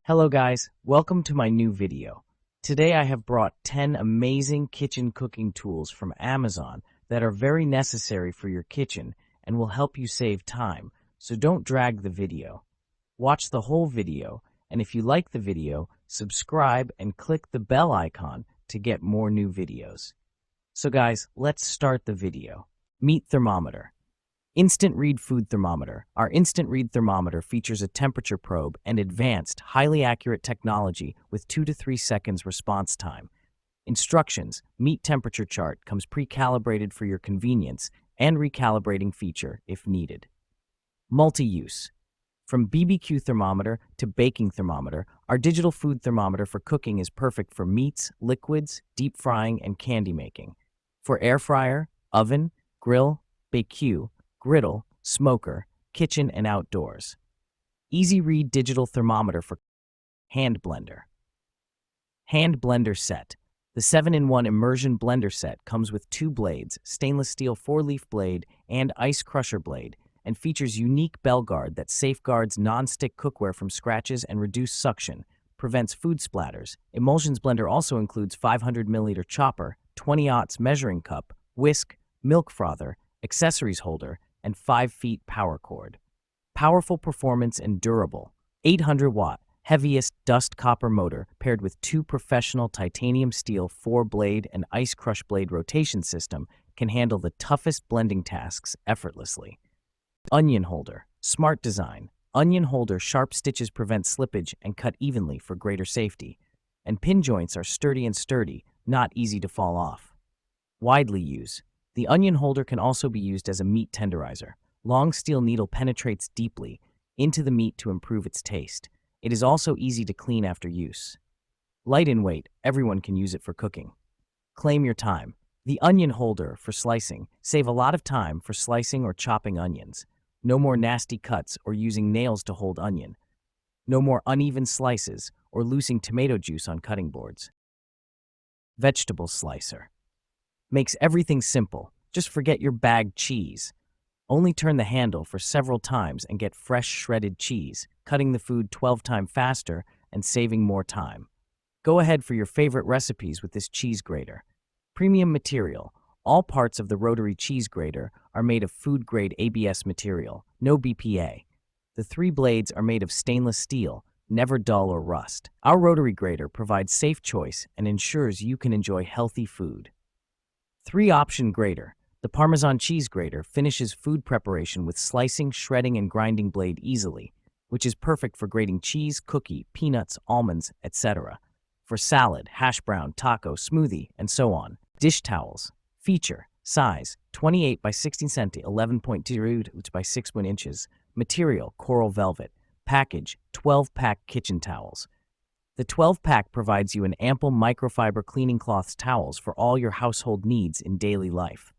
Hello guys, welcome to my new video. Today I have brought 10 amazing kitchen cooking tools from Amazon that are very necessary for your kitchen and will help you save time, so don't drag the video. Watch the whole video, and if you like the video, subscribe and click the bell icon to get more new videos. So guys, let's start the video. Meat thermometer. Instant Read Food Thermometer. Our Instant Read Thermometer features a temperature probe and advanced, highly accurate technology with 2 to 3 seconds response time. Instructions: meat temperature chart comes pre-calibrated for your convenience and recalibrating feature if needed. Multi-use. From BBQ thermometer to baking thermometer, our digital food thermometer for cooking is perfect for meats, liquids, deep frying, and candy making. For air fryer, oven, grill, BBQ, griddle, smoker, kitchen, and outdoors. Easy Read Digital Thermometer for Hand Blender. Hand Blender Set. The 7-in-1 immersion blender set comes with 2 blades, stainless steel 4-leaf blade and ice crusher blade, and features unique bell guard that safeguards non-stick cookware from scratches and reduced suction, prevents food splatters. Emulsions blender also includes 500 ml chopper, 20-aughts measuring cup, whisk, milk frother, accessories holder, and 5 feet power cord. Powerful performance and durable. 800-watt, heaviest dust copper motor paired with 2 professional titanium steel 4-blade and ice crush blade rotation system can handle the toughest blending tasks effortlessly. Onion holder. Smart design. Onion holder sharp stitches prevent slippage and cut evenly for greater safety. And pin joints are sturdy, not easy to fall off. Widely used. The onion holder can also be used as a meat tenderizer. Long steel needle penetrates deeply into the meat to improve its taste. It is also easy to clean after use. Light in weight, everyone can use it for cooking. Claim your time. The onion holder for slicing. Save a lot of time for slicing or chopping onions. No more nasty cuts or using nails to hold onion. No more uneven slices or losing tomato juice on cutting boards. Vegetable slicer. Makes everything simple. Just forget your bagged cheese. Only turn the handle for several times and get fresh shredded cheese, cutting the food 12 times faster and saving more time. Go ahead for your favorite recipes with this cheese grater. Premium material. All parts of the rotary cheese grater are made of food-grade ABS material, no BPA. The 3 blades are made of stainless steel, never dull or rust. Our rotary grater provides safe choice and ensures you can enjoy healthy food. 3-option grater. The Parmesan cheese grater finishes food preparation with slicing, shredding, and grinding blade easily, which is perfect for grating cheese, cookie, peanuts, almonds, etc. For salad, hash brown, taco, smoothie, and so on. Dish towels. Feature. Size. 28 by 16 cm, 11.2 by 6 inches. Material. Coral velvet. Package. 12-pack kitchen towels. The 12-pack provides you an ample microfiber cleaning cloths towels for all your household needs in daily life.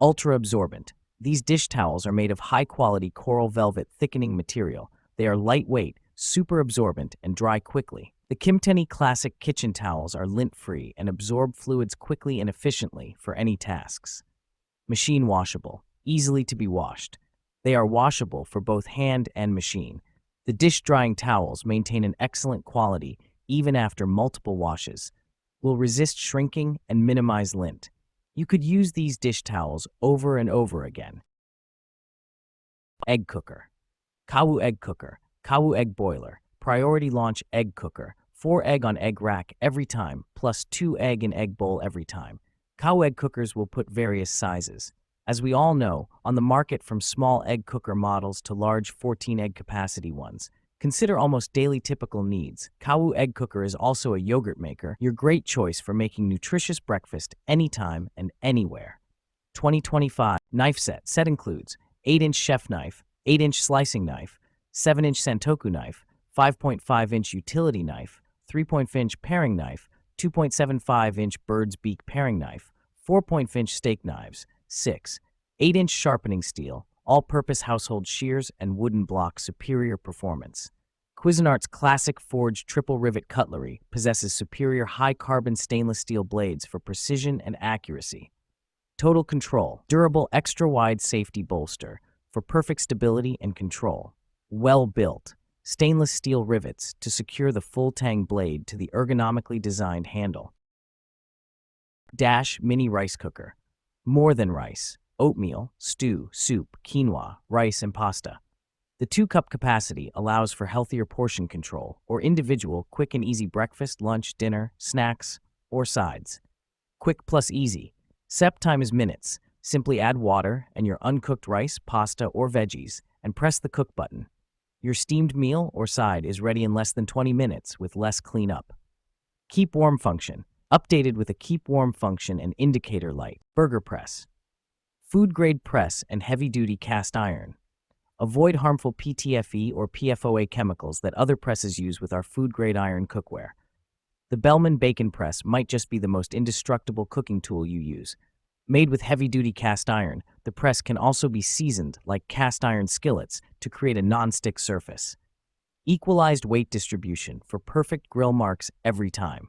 Ultra absorbent. These dish towels are made of high-quality coral velvet thickening material. They are lightweight, super absorbent, and dry quickly. The Kimteni Classic kitchen towels are lint-free and absorb fluids quickly and efficiently for any tasks. Machine washable. Easily to be washed. They are washable for both hand and machine. The dish drying towels maintain an excellent quality even after multiple washes, will resist shrinking and minimize lint. You could use these dish towels over and over again. Egg cooker. Kawu egg cooker. Kawu egg boiler. Priority launch egg cooker. 4 egg on egg rack every time, plus 2 egg in egg bowl every time. Kawu egg cookers will put various sizes. As we all know, on the market from small egg cooker models to large 14-egg capacity ones. Consider almost daily typical needs. Kawu egg cooker is also a yogurt maker, your great choice for making nutritious breakfast anytime and anywhere. 2025 knife set. Set includes 8-inch chef knife, 8-inch slicing knife, 7-inch santoku knife, 5.5-inch utility knife, 3.5-inch paring knife, 2.75-inch bird's beak paring knife, 4.5-inch steak knives, 6, 8-inch sharpening steel, all-purpose household shears, and wooden block superior performance. Cuisinart's classic forged triple rivet cutlery possesses superior high-carbon stainless steel blades for precision and accuracy. Total control. Durable extra-wide safety bolster for perfect stability and control. Well built. stainless steel rivets to secure the full tang blade to the ergonomically designed handle. Dash Mini Rice Cooker. More than rice: oatmeal, stew, soup, quinoa, rice, and pasta. The 2-cup capacity allows for healthier portion control or individual quick and easy breakfast, lunch, dinner, snacks, or sides. Quick plus easy. Setup time is minutes. Simply add water and your uncooked rice, pasta, or veggies and press the cook button. Your steamed meal or side is ready in less than 20 minutes with less cleanup. Keep warm function. Updated with a keep warm function and indicator light. Burger press. Food grade press and heavy-duty cast iron. Avoid harmful PTFE or PFOA chemicals that other presses use with our food-grade iron cookware. The Bellman Bacon Press might just be the most indestructible cooking tool you use. Made with heavy-duty cast iron, the press can also be seasoned like cast iron skillets to create a non-stick surface. Equalized weight distribution for perfect grill marks every time.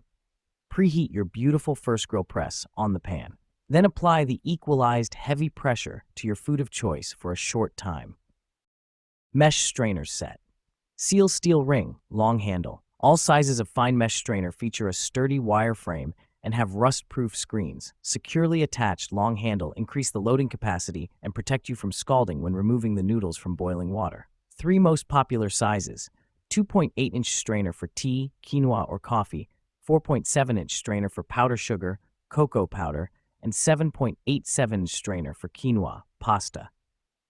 Preheat your beautiful first grill press on the pan. Then apply the equalized heavy pressure to your food of choice for a short time. Mesh strainer set. Seal steel ring, long handle. All sizes of fine mesh strainer feature a sturdy wire frame and have rust-proof screens. Securely attached long handle increase the loading capacity and protect you from scalding when removing the noodles from boiling water. 3 most popular sizes: 2.8-inch strainer for tea, quinoa, or coffee, 4.7-inch strainer for powder sugar, cocoa powder, and 7.87-inch strainer for quinoa, pasta.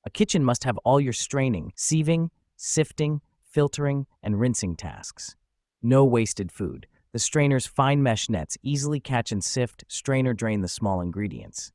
A kitchen must have all your straining, sieving, sifting, filtering, and rinsing tasks. No wasted food. The strainer's fine mesh nets easily catch and sift, strain, or drain the small ingredients.